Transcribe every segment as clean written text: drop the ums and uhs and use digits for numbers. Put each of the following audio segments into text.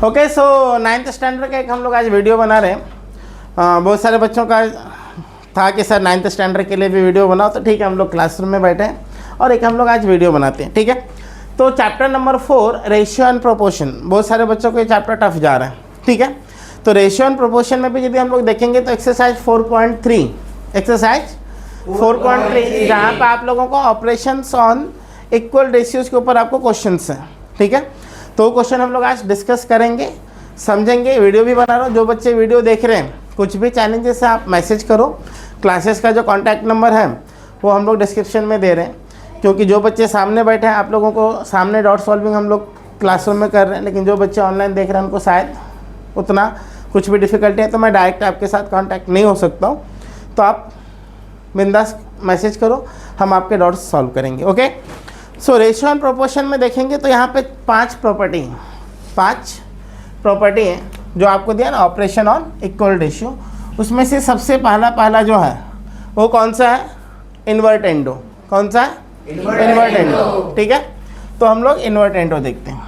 Okay, सो 9th standard का एक हम लोग आज वीडियो बना रहे हैं। बहुत सारे बच्चों का था कि सर 9th स्टैंडर्ड के लिए भी वीडियो बनाओ, तो ठीक है, हम लोग क्लासरूम में बैठे हैं और एक हम लोग आज वीडियो बनाते हैं। ठीक है, तो chapter number 4 ratio and proportion. बहुत सारे बच्चों को ये चैप्टर टफ जा रहा है। ठीक है, तो रेशियो एंड प्रोपोर्शन में भी यदि हम लोग देखेंगे तो एक्सरसाइज 4.3 जहाँ पे आप लोगों को ऑपरेशंस ऑन इक्वल रेशियोज के ऊपर आपको क्वेश्चंस हैं। ठीक है, तो क्वेश्चन हम लोग आज डिस्कस करेंगे, समझेंगे। वीडियो भी बना रहा हूँ, जो बच्चे वीडियो देख रहे हैं कुछ भी चैलेंजेस है आप मैसेज करो। क्लासेस का जो कॉन्टैक्ट नंबर है वो हम लोग डिस्क्रिप्शन में दे रहे हैं, क्योंकि जो बच्चे सामने बैठे हैं आप लोगों को सामने डॉट सॉल्विंग हम लोग क्लासरूम में कर रहे हैं, लेकिन जो बच्चे ऑनलाइन देख रहे हैं उनको शायद उतना कुछ भी डिफ़िकल्टी है, तो मैं डायरेक्ट आपके साथ कांटेक्ट नहीं हो सकता हूँ। तो आप बिंदास मैसेज करो, हम आपके डॉट्स सॉल्व करेंगे। Okay, so ratio and proportion में देखेंगे तो यहाँ पे 5 प्रॉपर्टी हैं जो आपको दिया ना, ऑपरेशन ऑन इक्वल रेशियो। उसमें से सबसे पहला जो है वो कौन सा है? इन्वर्टेंडो। कौन सा है? इन्वर्टेंडो। ठीक है, तो हम लोग इन्वर्टेंडो देखते हैं।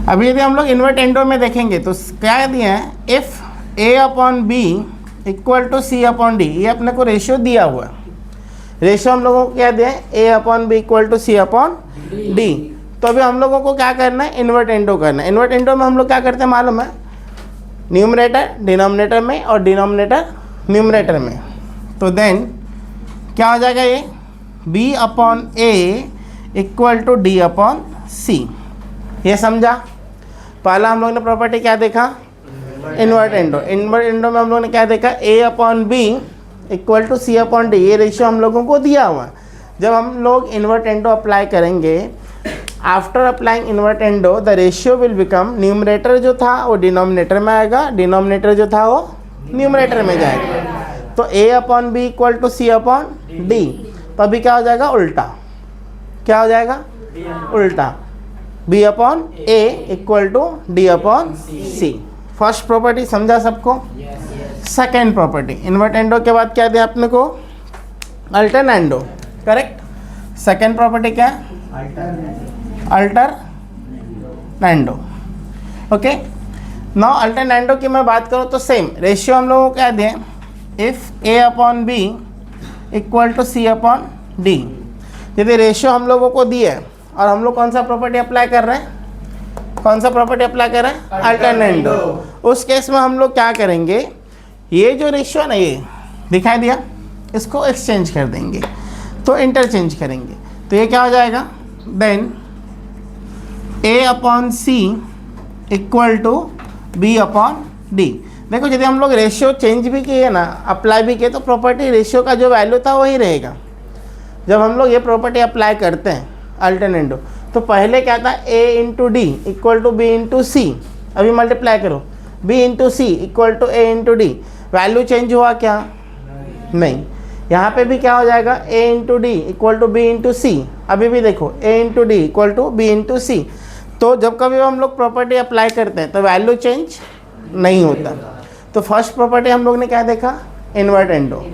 अभी यदि हम लोग इन्वर्टेंडो में देखेंगे तो क्या दिया है? If a upon B equal to C upon D. ये अपने को रेशियो दिया हुआ है। रेशियो हम लोगों को क्या दिया है? a upon B equal to C upon D. तो अभी हम लोगों को क्या करना है? इन्वर्टेंडो करना है। इन्वर्टेंडो में हम लोग क्या करते हैं मालूम है? न्यूमरेटर डिनोमिनेटर में और डिनोमिनेटर न्यूमरेटर में। तो देन क्या हो जाएगा? ये b upon a equal to D upon C. ये समझा? पहला हम लोग ने प्रॉपर्टी क्या देखा? इन्वर्टेंडो। इन्वर्टेंडो में हम लोग ने क्या देखा? a upon B equal to C upon D. ये रेशियो हम लोगों को दिया हुआ है। जब हम लोग इन्वर्टेंडो अप्लाई करेंगे, after applying invertendo the ratio will become, numerator जो था वो डिनोमिनेटर में आएगा, डिनोमिनेटर जो था वो न्यूमरेटर में जाएगा। तो a upon B equal to C upon D. तो अभी क्या हो जाएगा? उल्टा। क्या हो जाएगा? उल्टा। b upon a equal to D upon C. First property समझा सबको? सेकेंड प्रॉपर्टी, इन्वर्टेंडो के बाद क्या दिया आपने को? अल्टरनेंडो। करेक्ट। सेकेंड प्रॉपर्टी क्या है? अल्टरनेंडो। ओके, नाउ अल्टरनेंडो की मैं बात करूँ तो सेम रेशियो हम लोगों को क्या दें? If a upon B equal to C upon D. यदि रेशियो हम लोगों को दी है और हम लोग कौन सा प्रॉपर्टी अप्लाई कर रहे हैं? कौन सा प्रॉपर्टी अप्लाई कर रहे हैं? अल्टरनेंडो। उस केस में हम लोग क्या करेंगे? ये जो रेशियो है ना, ये दिखाई दिया, इसको एक्सचेंज कर देंगे, तो इंटरचेंज करेंगे। तो ये क्या हो जाएगा? Then a upon C equal to B upon D. देखो, यदि हम लोग रेशियो चेंज भी किए ना, अप्लाई भी किए, तो प्रॉपर्टी रेशियो का जो वैल्यू था वही रहेगा। जब हम लोग ये प्रॉपर्टी अप्लाई करते हैं अल्टरनेंडो, तो पहले क्या था? a into D equal to B into C. अभी मल्टीप्लाई करो, b into C equal to a into D. Value change हुआ क्या? नहीं। यहाँ पे भी क्या हो जाएगा? a into D equal to B into C. अभी भी देखो, a into D equal to B into C. तो जब कभी हम लोग प्रॉपर्टी अप्लाई करते हैं तो वैल्यू चेंज नहीं होता। तो फर्स्ट प्रॉपर्टी हम लोग ने क्या देखा? इन्वर्टेंडो।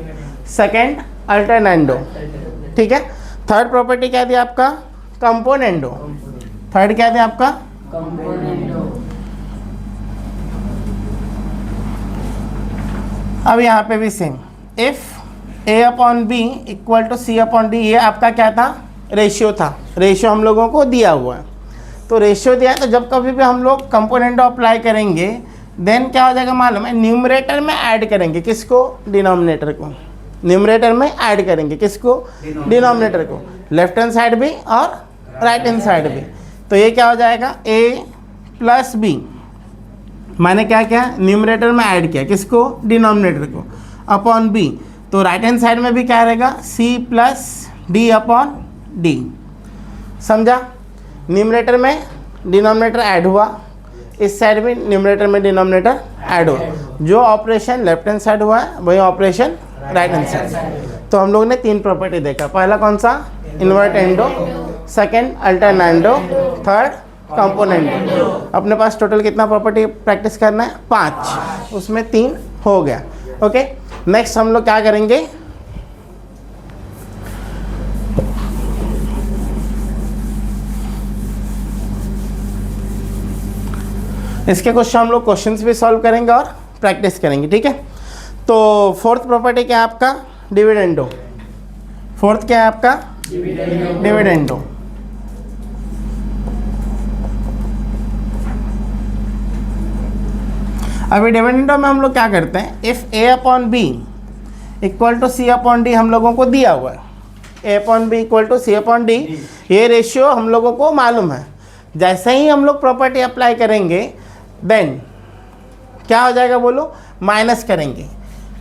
Second alternendo. ठीक है, थर्ड प्रॉपर्टी क्या दिया आपका? कंपोनेंडो। थर्ड क्या दिया आपका? कंपोनेंडो। अब यहाँ पे भी same, if a upon B equal to C upon D. ये आपका क्या था? रेशियो था। रेशियो हम लोगों को दिया हुआ है, तो रेशियो दिया है, तो जब कभी भी हम लोग कंपोनेंडो अप्लाई करेंगे देन क्या हो जाएगा मालूम है? न्यूमरेटर में ऐड करेंगे। किसको? डिनोमिनेटर को। न्यूमरेटर में ऐड करेंगे किसको? डिनोमिनेटर को। लेफ्ट हैंड साइड भी और राइट हैंड साइड भी। तो ये क्या हो जाएगा? a प्लस बी, मैंने क्या किया? न्यूमरेटर में ऐड किया किसको? डिनोमिनेटर को, अपॉन बी। तो राइट हैंड साइड में भी क्या रहेगा? c plus D upon D. समझा? न्यूमरेटर में डिनोमिनेटर ऐड हुआ, इस साइड में न्यूमरेटर में डिनोमिनेटर ऐड हुआ। जो ऑपरेशन लेफ्ट हैंड साइड हुआ है वही ऑपरेशन राइट हैंड साइड। तो हम लोग ने 3 प्रॉपर्टी देखा। पहला कौन सा? Invertendo. Second alternendo. Third componendo. अपने पास टोटल कितना प्रॉपर्टी प्रैक्टिस करना है? 5। उसमें 3 हो गया। ओके, नेक्स्ट हम लोग क्या करेंगे? इसके क्वेश्चन हम लोग क्वेश्चंस भी सॉल्व करेंगे और प्रैक्टिस करेंगे, ठीक है। तो फोर्थ प्रॉपर्टी क्या है आपका, डिविडेंडो। फोर्थ क्या है आपका, डिविडेंडो। अभी डिविडेंडो में हम लोग क्या करते हैं, if A upon B equal to C upon D हम लोगों को दिया हुआ है, A upon B equal to C upon D, ये रेशियो हम लोगों को मालूम है। जैसे ही हम लोग प्रॉपर्टी अप्लाई करेंगे देन क्या हो जाएगा बोलो, माइनस करेंगे।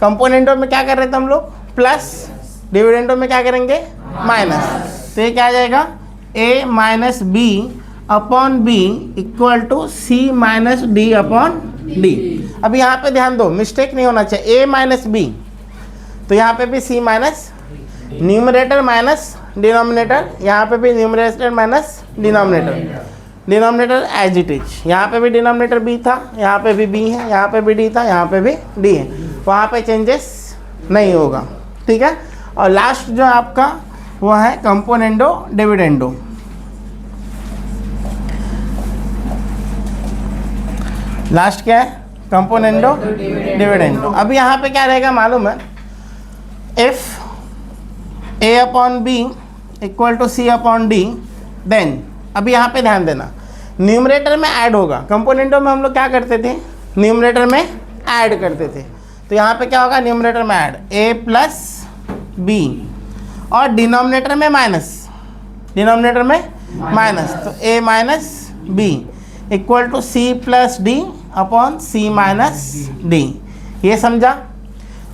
कंपोनेंटो में क्या कर रहे थे हम लोग, प्लस, डिविडेंडो में क्या करेंगे, माइनस। तो ये क्या आ जाएगा, A minus B upon B equal to C minus D upon D. अब यहाँ पे ध्यान दो, मिस्टेक नहीं होना चाहिए, ए माइनस बी, तो यहाँ पे भी C minus, numerator minus denominator, यहाँ पे भी numerator minus denominator, denominator as it is. यहाँ पे भी डिनोमिनेटर बी था, यहाँ पे भी बी है, यहाँ पे भी डी था, यहाँ पे भी डी है, वहाँ पे चेंजेस नहीं होगा, ठीक है। और लास्ट जो आपका वो है कंपोनेंडो डिविडेंडो। लास्ट क्या है, कंपोनेंडो डिविडेंडो। अब यहाँ पे क्या रहेगा मालूम है, if A upon B equal to C upon D, then अभी यहाँ पे ध्यान देना, न्यूमरेटर में ऐड होगा। कंपोनेंटो में हम लोग क्या करते थे, न्यूमरेटर में ऐड करते थे, तो यहाँ पे क्या होगा, न्यूमरेटर में ऐड ए प्लस बी, और डिनोमिनेटर में माइनस, डिनोमिनेटर में माइनस, तो A minus B equal to C plus D upon C minus D. ये समझा,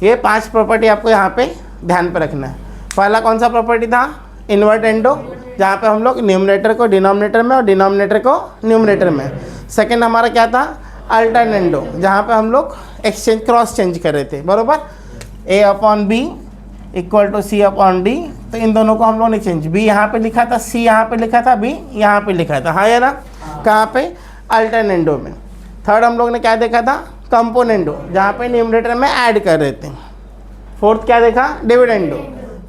ये 5 प्रॉपर्टी आपको यहाँ पे ध्यान पे रखना है। पहला कौन सा प्रॉपर्टी था, इन्वर्टेंडो, जहाँ पे हम लोग न्यूमरेटर को डिनोमिनेटर में और डिनोमिनेटर को न्यूमरेटर में। सेकंड हमारा क्या था, अल्टरनेंडो, जहाँ पे हम लोग एक्सचेंज क्रॉस चेंज कर रहे थे, बरोबर। A upon B equal to C upon D, तो इन दोनों को हम लोग ने चेंज, बी यहाँ पे लिखा था, सी यहाँ पे लिखा था, बी यहाँ पे लिखा था, हाँ या ना, कहाँ पे, अल्टरनेंडो में। थर्ड हम लोग ने क्या देखा था, कंपोनेंडो, जहाँ पे न्यूमरेटर में ऐड कर रहे थे। फोर्थ क्या देखा, dividendo.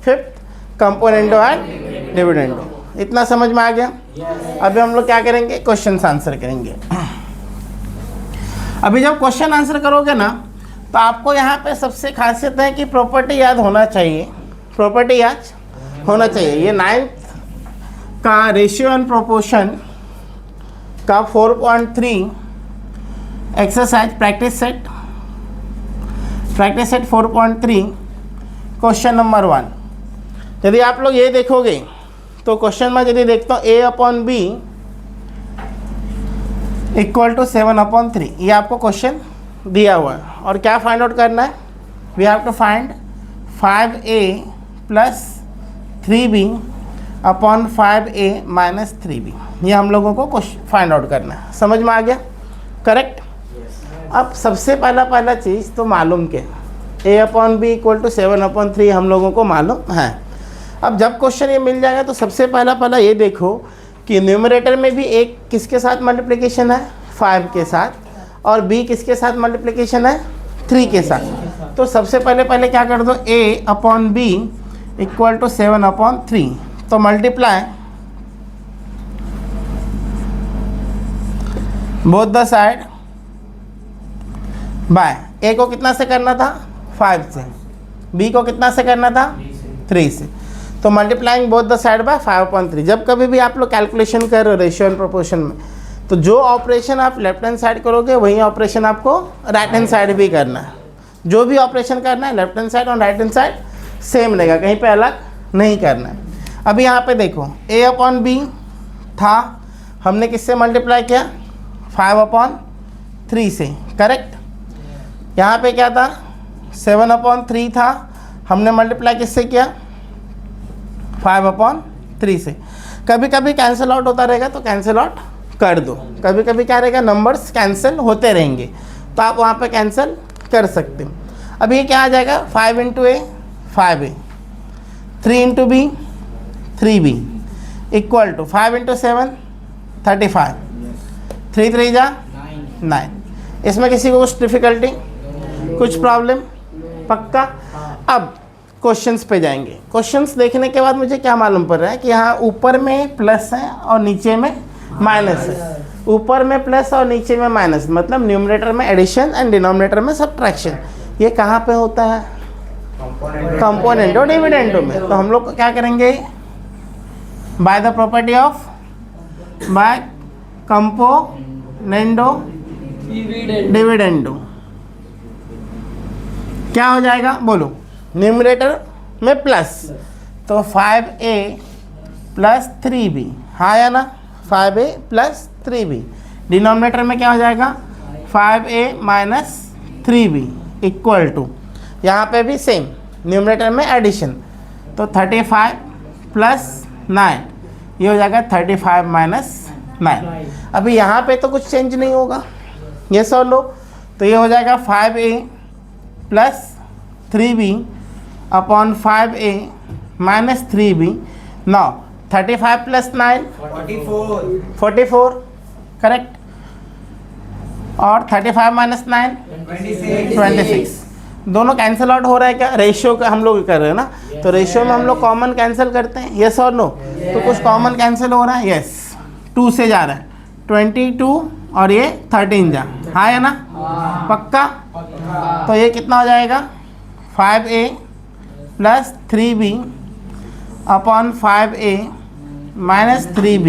Fifth componendo and dividendo. इतना समझ में आ गया। अभी हम लोग क्या करेंगे, क्वेश्चन आंसर करेंगे। अभी जब क्वेश्चन आंसर करोगे ना, तो आपको यहाँ पे सबसे खासियत है कि प्रॉपर्टी याद होना चाहिए, प्रॉपर्टी याद होना चाहिए। ये 9th का रेशियो एंड प्रोपोर्शन का 4.3 exercise practice set 4.3 question number 1। यदि आप लोग ये देखोगे तो क्वेश्चन में यदि देखता हूँ ए अपॉन बी इक्वल टू 7/3, ये आपको क्वेश्चन दिया हुआ है। और क्या फाइंड आउट करना है, we have to find 5a plus 3b upon 5a minus 3b। ये हम लोगों को फाइंड आउट करना है। समझ में आ गया, करेक्ट। अब सबसे पहला चीज़ तो मालूम के a upon B equal to 7/3 हम लोगों को मालूम है। अब जब क्वेश्चन ये मिल जाएगा तो सबसे पहला ये देखो कि न्यूमरेटर में भी एक किसके साथ मल्टीप्लिकेशन है, 5 के साथ, और b किसके साथ मल्टीप्लिकेशन है, 3 के साथ। तो सबसे पहले क्या कर दो, a upon B equal to 7/3, तो multiply both the side by, a को कितना से करना था, 5 से, b को कितना से करना था, 3 से। तो multiplying both the side bye 5/3। जब कभी भी आप लोग कैलकुलेशन कर रहे हो रेशियो एंड प्रोपोर्शन में, तो जो ऑपरेशन आप लेफ्ट हैंड साइड करोगे वही ऑपरेशन आपको राइट हैंड साइड भी करना है। जो भी ऑपरेशन करना है लेफ्ट हैंड साइड और राइट हैंड साइड सेम रहेगा, कहीं पे अलग नहीं करना है। अभी यहाँ पे देखो a अपॉन बी था, हमने किससे मल्टीप्लाई किया, 5/3 से, करेक्ट। यहाँ पे क्या था, 7/3 था, हमने मल्टीप्लाई किससे किया, 5/3 से। कभी कभी कैंसिल आउट होता रहेगा तो कैंसिल आउट कर दो, कभी कभी क्या रहेगा, नंबर्स कैंसिल होते रहेंगे तो आप वहाँ पे कैंसिल कर सकते हो। अब ये क्या आ जाएगा, 5 × a 5a, 3 × b 3b equal to 5 × 7 35, 3 3 जा 9। इसमें किसी को कुछ डिफ़िकल्टी, कुछ प्रॉब्लम, पक्का। अब क्वेश्चंस पे जाएंगे। क्वेश्चंस देखने के बाद मुझे क्या मालूम पड़ रहा है कि यहाँ ऊपर में प्लस है और नीचे में माइनस है। ऊपर में प्लस और नीचे में माइनस, मतलब न्यूमरेटर में एडिशन एंड डिनोमिनेटर में सब्ट्रैक्शन। ये कहाँ पे होता है? कंपोनेंटो डिविडेंडो में। तो हम लोग क्या करेंगे? By the property of by componendo dividendo क्या हो जाएगा बोलो? न्यूमरेटर में प्लस, तो 5a प्लस 3b, हाँ या ना? 5a plus 3b। डिनोमिनेटर में क्या हो जाएगा? 5a minus 3b equal to, यहाँ पे भी सेम न्यूमरेटर में एडिशन, तो 35 प्लस 9, ये हो जाएगा 35 माइनस 9। अभी यहाँ पे तो कुछ चेंज नहीं होगा, ये सॉल्व लो, तो ये हो जाएगा 5a plus 3b upon 5a minus 3b। Now 35 plus 9 44 correct, और 35 माइनस 9 26। दोनों कैंसिल आउट हो रहा है क्या? रेशियो का हम लोग कर रहे हैं ना, तो रेशियो में हम लोग कॉमन कैंसिल करते हैं, यस और नो? तो कुछ कॉमन कैंसिल हो रहा है, यस। 2 से जा रहा है 22 और ये 13 जा, हाँ या ना? पक्का? तो ये कितना हो जाएगा? 5a plus 3b upon 5a minus 3b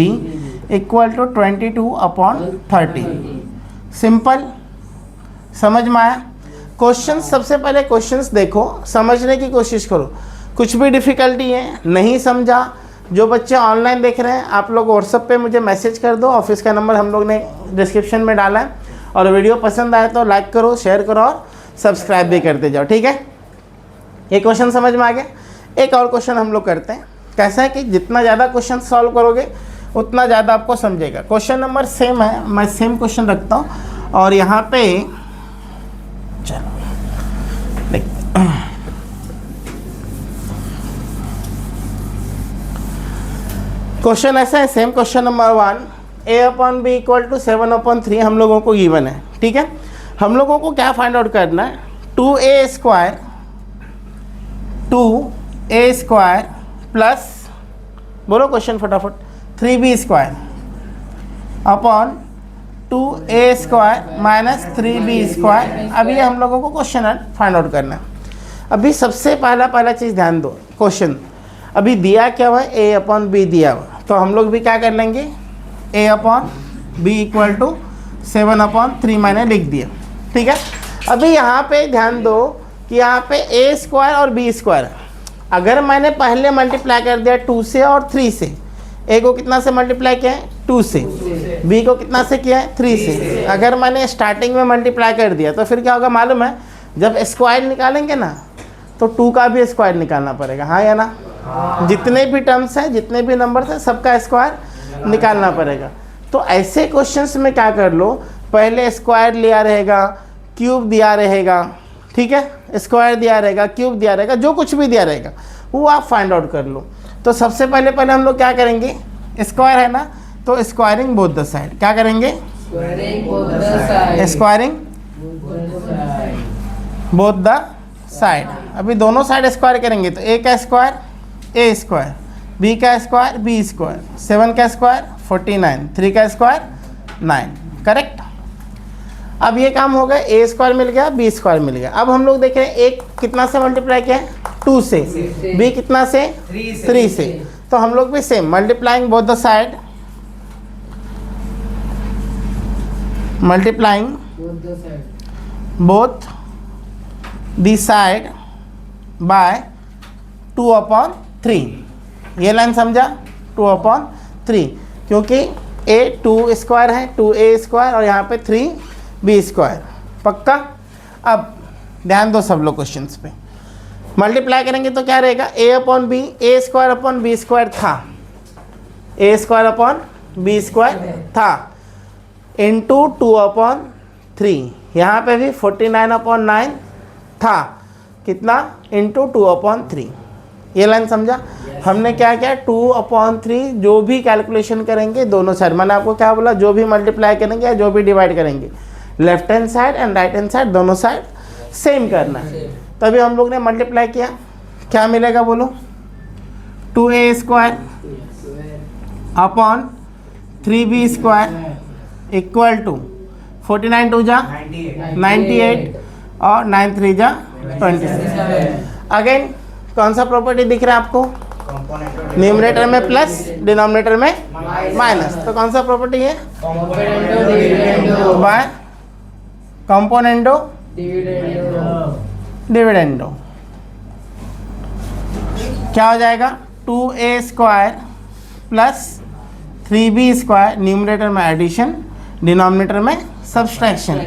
equal to 22 upon 30। Simple, समझ में आया? क्वेश्चन, सबसे पहले क्वेश्चंस देखो, समझने की कोशिश करो। कुछ भी डिफ़िकल्टी है, नहीं समझा, जो बच्चे ऑनलाइन देख रहे हैं आप लोग व्हाट्सएप पे मुझे मैसेज कर दो, ऑफिस का नंबर हम लोग ने डिस्क्रिप्शन में डाला है। और वीडियो पसंद आए तो लाइक करो, शेयर करो और सब्सक्राइब भी करते जाओ, ठीक है? ये क्वेश्चन समझ में आ गया? एक और क्वेश्चन हम लोग करते हैं। कैसा है कि जितना ज़्यादा क्वेश्चन सॉल्व करोगे उतना ज़्यादा आपको समझेगा। क्वेश्चन नंबर सेम है, मैं सेम क्वेश्चन रखता हूँ और यहाँ पे चलो देख, क्वेश्चन ऐसा है, same question number 1, a upon B equal to 7/3 हम लोगों को गिवन है, ठीक है? हम लोगों को क्या फाइंड आउट करना है? 2a स्क्वायर प्लस, बोलो क्वेश्चन फटाफट, 3b square upon 2a square minus 3b square. अभी हम लोगों को क्वेश्चन फाइंड आउट करना है। अभी सबसे पहला चीज़ ध्यान दो, क्वेश्चन अभी दिया क्या हुआ है? a अपॉन बी दिया हुआ, तो हम लोग भी क्या कर लेंगे? a upon B equal to 7/3 मैंने लिख दिया, ठीक है? अभी यहाँ पे ध्यान दो कि यहाँ पे a स्क्वायर और b स्क्वायर, अगर मैंने पहले मल्टीप्लाई कर दिया 2 से और 3 से, a को कितना से मल्टीप्लाई किया है? 2 से। b को कितना से किया है? 3 से। अगर मैंने स्टार्टिंग में मल्टीप्लाई कर दिया तो फिर क्या होगा मालूम है? जब स्क्वायर निकालेंगे ना तो 2 का भी स्क्वायर निकालना पड़ेगा, हाँ या ना? जितने भी टर्म्स हैं, जितने भी नंबर हैं, सबका स्क्वायर निकालना पड़ेगा। तो ऐसे क्वेश्चंस में क्या कर लो, पहले स्क्वायर लिया रहेगा, क्यूब दिया रहेगा, ठीक है? स्क्वायर दिया रहेगा, क्यूब दिया रहेगा, जो कुछ भी दिया रहेगा वो आप फाइंड आउट कर लो। तो सबसे पहले हम लोग क्या करेंगे? स्क्वायर है ना, तो स्क्वायरिंग बोथ द साइड, क्या करेंगे? Squaring both the side. अभी दोनों साइड स्क्वायर करेंगे तो a का स्क्वायर a स्क्वायर, b का स्क्वायर b स्क्वायर, 7 का स्क्वायर 49, 3 का स्क्वायर 9, करेक्ट? अब ये काम हो गया, a स्क्वायर मिल गया, b स्क्वायर मिल गया। अब हम लोग देख रहे हैं एक कितना से मल्टीप्लाई किया है? 2 से। b कितना से? 3 से। तो हम लोग भी same multiplying both the side, multiplying both the side bye 2/3। ये लाइन समझा? 2/3, क्योंकि a 2 स्क्वायर है, 2a स्क्वायर और यहाँ पे 3b स्क्वायर, पक्का? अब ध्यान दो सब लोग क्वेश्चंस पे, मल्टीप्लाई करेंगे तो क्या रहेगा? a upon B, a square upon b square था, a square upon b square था, इंटू 2/3। यहाँ पे भी 49/9 था, कितना? इंटू 2/3। ये लाइन समझा? हमने क्या किया? 2/3 जो भी कैलकुलेशन करेंगे दोनों साइड, मैंने आपको क्या बोला? जो भी मल्टीप्लाई करेंगे या जो भी डिवाइड करेंगे, left hand side and right hand side दोनों साइड सेम करना है। तभी हम लोग ने मल्टीप्लाई किया, क्या मिलेगा बोलो? 2a square upon 3b square equal to 49 two जा 98 और 9 3 जा 26। अगेन कौन सा प्रॉपर्टी दिख रहा है आपको? न्यूमरेटर में प्लस, डिनोमिनेटर में माइनस। तो कौन सा प्रॉपर्टी है? By componendo dividendo. क्या हो जाएगा? 2a square plus 3b square, numerator में एडिशन, डिनोमिनेटर में subtraction,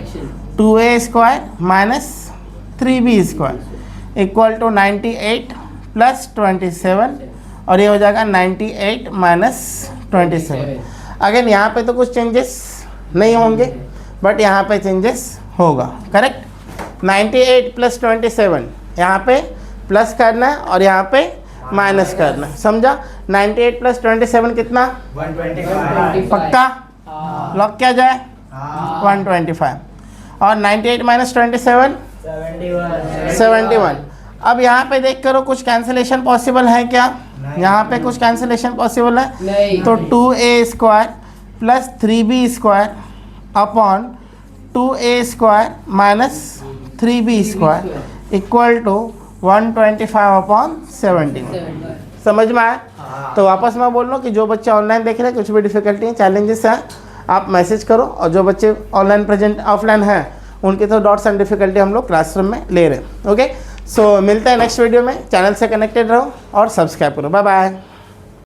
2a square minus 3b square equal to 98 plus 27, और ये हो जाएगा 98 माइनस 27। अगेन यहाँ पे तो कुछ चेंजेस नहीं होंगे, बट यहाँ पे चेंजेस होगा। करेक्ट? 98 प्लस 27 यहाँ पे प्लस करना है और यहाँ पे माइनस करना है, समझा? 98 प्लस 27 कितना? 125। पक्का? लॉक किया जाए? 125। और 98 माइनस 27 71। अब यहाँ पे देख करो कुछ कैंसिलेशन पॉसिबल है क्या? यहाँ पे कुछ कैंसिलेशन पॉसिबल है? नहीं। तो 2a square plus 3b square upon 2a square minus 3b square equal to 125 upon 71। समझ में आया? तो वापस मैं बोल रहा हूँ कि जो बच्चे ऑनलाइन देख रहे हैं, कुछ भी डिफिकल्टी चैलेंजेस हैं, आप मैसेज करो, और जो बच्चे ऑनलाइन प्रेजेंट ऑफलाइन हैं उनके तो डाउट्स एंड डिफिकल्टी हम लोग क्लासरूम में ले रहे हैं। ओके, सो मिलते हैं नेक्स्ट वीडियो में। चैनल से कनेक्टेड रहो और सब्सक्राइब करो। Bye bye.